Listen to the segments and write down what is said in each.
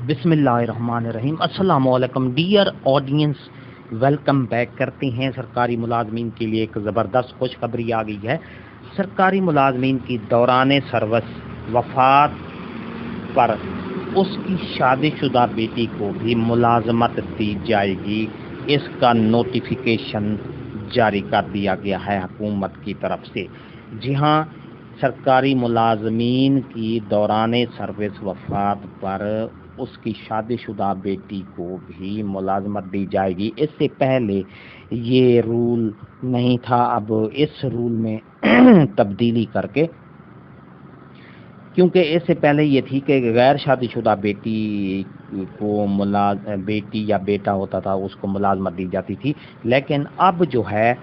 बिस्मिल्लाहिर्रहमानिर्रहीम। अस्सलाम वालेकुम डियर ऑडियंस, वेलकम बैक करते हैं। सरकारी मुलाजमीन के लिए एक ज़बरदस्त खुशखबरी आ गई है। सरकारी मुलाजमीन की दौरान सर्विस वफ़ात पर उसकी शादीशुदा बेटी को भी मुलाजमत दी जाएगी। इसका नोटिफिकेशन जारी कर दिया गया है हुकूमत की तरफ से। जी हाँ, सरकारी मुलाजमीन की दौरान सर्विस वफ़ात पर उसकी शादीशुदा बेटी को भी मुलाजमत दी जाएगी। इससे पहले ये रूल नहीं था, अब इस रूल में तब्दीली करके, क्योंकि इससे पहले ये थी कि गैर शादीशुदा बेटी को बेटी या बेटा होता था उसको मुलाजमत दी जाती थी। लेकिन अब जो है,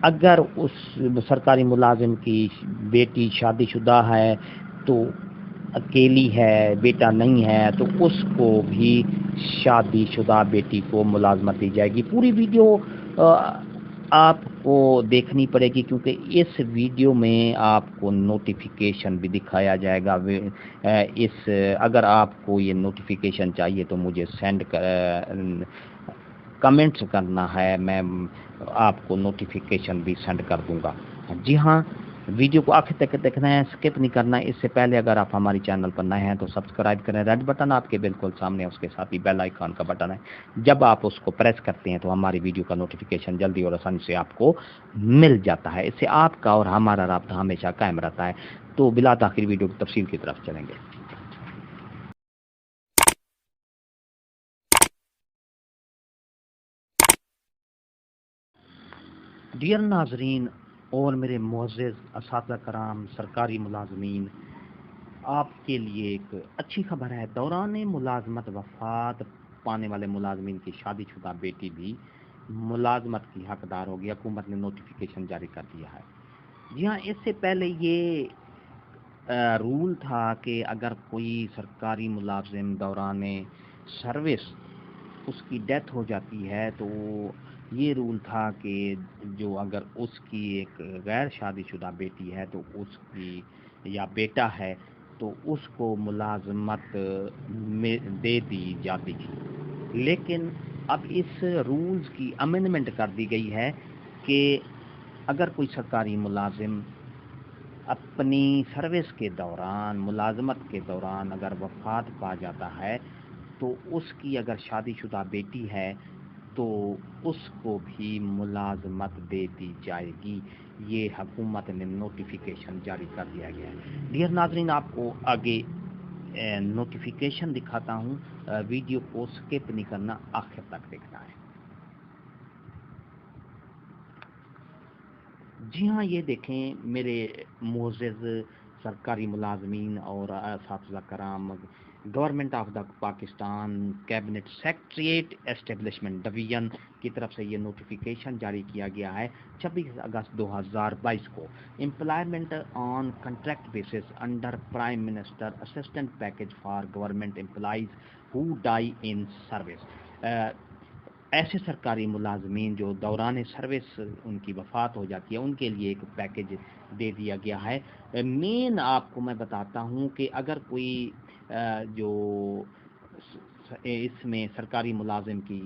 अगर उस सरकारी मुलाजिम की बेटी शादीशुदा है तो अकेली है, बेटा नहीं है, तो उसको भी शादीशुदा बेटी को मुलाजमत दी जाएगी। पूरी वीडियो आपको देखनी पड़ेगी, क्योंकि इस वीडियो में आपको नोटिफिकेशन भी दिखाया जाएगा। अगर आपको ये नोटिफिकेशन चाहिए तो मुझे कमेंट्स करना है, मैं आपको नोटिफिकेशन भी सेंड कर दूंगा। जी हाँ, वीडियो को आखिर तक देखना है, स्किप नहीं करना है। इससे पहले अगर आप हमारी चैनल पर नए हैं तो सब्सक्राइब करें। रेड बटन आपके बिल्कुल सामने है, उसके साथ ही बेल आइकन का बटन है। जब आप उसको प्रेस करते हैं तो हमारी वीडियो का नोटिफिकेशन जल्दी और आसानी से आपको मिल जाता है। इससे आपका और हमारा राब्ता हमेशा कायम रहता है। तो बिला ताखिर वीडियो की तफसील की तरफ चलेंगे। डियर नाजरीन और मेरे मुअज़्ज़िज़ असातिज़ा कराम, सरकारी मुलाजमीन, आपके लिए एक अच्छी खबर है। दौरान मुलाजमत वफ़ात पाने वाले मुलाजमीन की शादीशुदा बेटी भी मुलाजमत की हकदार होगी। हुकूमत ने नोटिफिकेशन जारी कर दिया है। जी हाँ, इससे पहले ये रूल था कि अगर कोई सरकारी मुलाजिम दौरान सर्विस उसकी डेथ हो जाती है तो ये रूल था कि जो अगर उसकी एक गैर शादीशुदा बेटी है तो उसकी या बेटा है तो उसको मुलाजमत में दे दी जाती थी। लेकिन अब इस रूल्स की अमेंडमेंट कर दी गई है कि अगर कोई सरकारी मुलाजिम अपनी सर्विस के दौरान, मुलाजमत के दौरान अगर वफ़ात पा जाता है तो उसकी अगर शादीशुदा बेटी है तो उसको भी मुलाजमत दे दी जाएगी। ये हुकूमत ने नोटिफिकेशन जारी कर दिया गया है। डियर नाज़रीन, आपको आगे नोटिफिकेशन दिखाता हूँ। वीडियो को स्किप नहीं करना, आखिर तक देखना है। जी हाँ, ये देखें मेरे मुअज़्ज़िज़ सरकारी मुलाजमीन और असातिज़ा कराम, government of the Pakistan cabinet secretariat establishment division की तरफ से ये नोटिफिकेशन जारी किया गया है 26 अगस्त 2022 को। Employment on contract basis under prime minister assistant package for government employees who die in service. ऐसे सरकारी मुलाजमीन जो दौरान सर्विस उनकी वफ़ात हो जाती है, उनके लिए एक पैकेज दे दिया गया है। मेन आपको मैं बताता हूँ कि अगर कोई जो इसमें सरकारी मुलाजिम की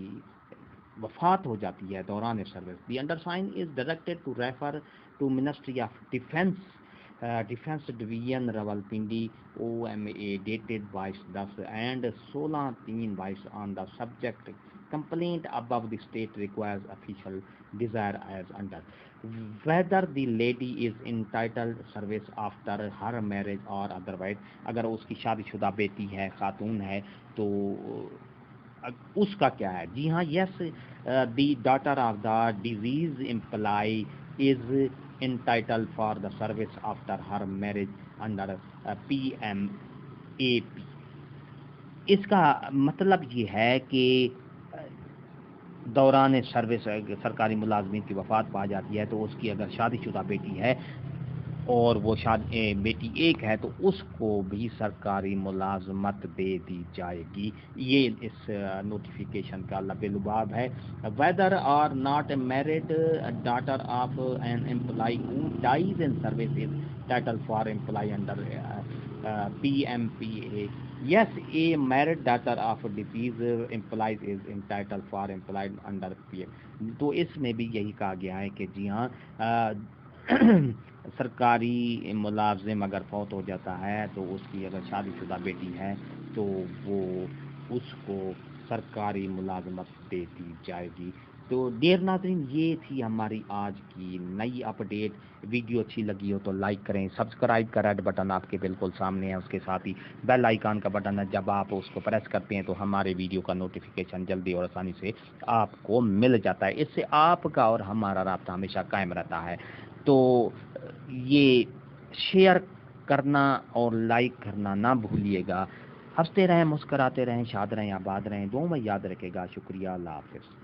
वफ़ात हो जाती है दौरान service, the undersign is directed to refer to ministry of defence division Rawalpindi OMA dated 22 and 16/3/22 on the subject complaint above. The state requires official desire as under whether the lady is entitled service after her marriage or otherwise. अगर उसकी शादीशुदा बेटी है, खातून है, तो उसका क्या है। जी हाँ, yes, the daughter of the deceased employ is entitled for the service after her marriage under PMAP. इसका मतलब ये है कि दौरान सर्विस सरकारी मुलाजमीन की वफ़ात पा जाती है तो उसकी अगर शादीशुदा बेटी है और वो बेटी एक है तो उसको भी सरकारी मुलाजमत दे दी जाएगी। ये इस नोटिफिकेशन का लबे-लुबाब है। Whether or not married daughter of an employ who dies in service is title for employ under PMPA Yes, a married daughter of deceased employees is entitled for employed under PF. تو اس میں بھی یہی کہا گیا ہے کہ جی ہاں سرکاری ملازم اگر فوت ہو جاتا ہے تو اس کی اگر شادی شدہ بیٹی ہے تو وہ اس کو سرکاری ملازمت دے دی جائے گی. تو ڈیئر ناظرین یہ تھی ہماری آج کی نئی اپڈیٹ. ویڈیو اچھی لگی ہو تو لائک کریں, سبسکرائب کا ریڈ بٹن آپ کے بالکل سامنے ہے, اس کے ساتھ ہی بیل آئیکن کا بٹن ہے, جب آپ اس کو پریس کرتے ہیں تو ہمارے ویڈیو کا نوٹیفیکیشن جلدی اور آسانی سے آپ کو مل جاتا ہے. اس سے آپ کا اور ہمارا رابطہ ہمیشہ قائم رہتا ہے. تو یہ شیئر کرنا اور لائک کرنا نہ بھولیے گا. ہنستے رہیں, مسکراتے رہیں, شاد رہیں, آباد رہیں, دعاؤں میں یاد رکھے گا. شکریہ, اللہ حافظ.